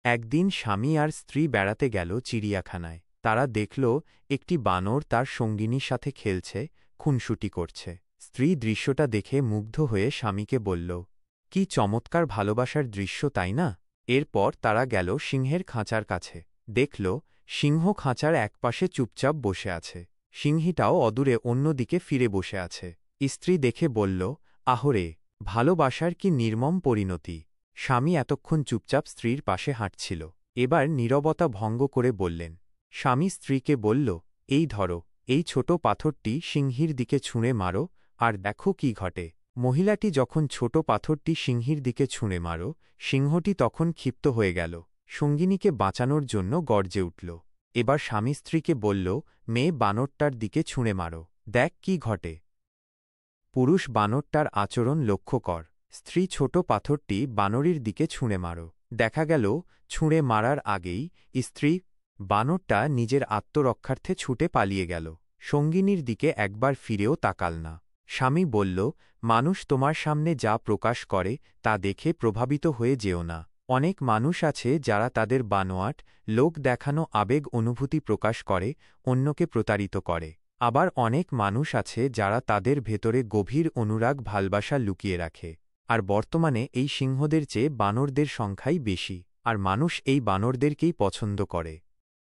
একদিন স্বামী আর স্ত্রী বেড়াতে গেল চিড়িয়াখানায়। তারা দেখল একটি বানর তার সঙ্গিনীর সাথে খেলছে, খুনসুটি করছে। স্ত্রী দৃশ্যটা দেখে মুগ্ধ হয়ে স্বামীকে বলল, কি চমৎকার ভালোবাসার দৃশ্য, তাই না? এরপর তারা গেল সিংহের খাঁচার কাছে। দেখল সিংহ খাঁচার একপাশে চুপচাপ বসে আছে। সিংহীটাও অদূরে অন্যদিকে ফিরে বসে আছে। স্ত্রী দেখে বলল, আহরে, ভালোবাসার কি নির্মম পরিণতি! স্বামী এতক্ষণ চুপচাপ স্ত্রীর পাশে হাঁটছিল। এবার নীরবতা ভঙ্গ করে বললেন। স্বামী স্ত্রীকে বলল, এই ধরো, এই ছোট পাথরটি সিংহীর দিকে ছুঁড়ে মারো, আর দেখো কি ঘটে। মহিলাটি যখন ছোট পাথরটি সিংহীর দিকে ছুঁড়ে মারো, সিংহটি তখন ক্ষিপ্ত হয়ে গেল, সঙ্গিনীকে বাঁচানোর জন্য গর্জে উঠল। এবার স্বামী স্ত্রীকে বলল, মেয়ে বানরটার দিকে ছুঁড়ে মারো, দেখ কি ঘটে। পুরুষ বানরটার আচরণ লক্ষ্য কর। স্ত্রী ছোট পাথরটি বানরীর দিকে ছুঁড়ে মারো। দেখা গেল ছুঁড়ে মারার আগেই স্ত্রী বানরটা নিজের আত্মরক্ষার্থে ছুটে পালিয়ে গেল। সঙ্গিনীর দিকে একবার ফিরেও তাকাল না। স্বামী বলল, মানুষ তোমার সামনে যা প্রকাশ করে তা দেখে প্রভাবিত হয়ে যেও না। অনেক মানুষ আছে যারা তাদের বানোয়াট, লোক দেখানো আবেগ অনুভূতি প্রকাশ করে অন্যকে প্রতারিত করে। আবার অনেক মানুষ আছে যারা তাদের ভেতরে গভীর অনুরাগ ভালোবাসা লুকিয়ে রাখে। আর বর্তমানে এই সিংহদের চেয়ে বানরদের সংখ্যাই বেশি, আর মানুষ এই বানরদেরকেই পছন্দ করে।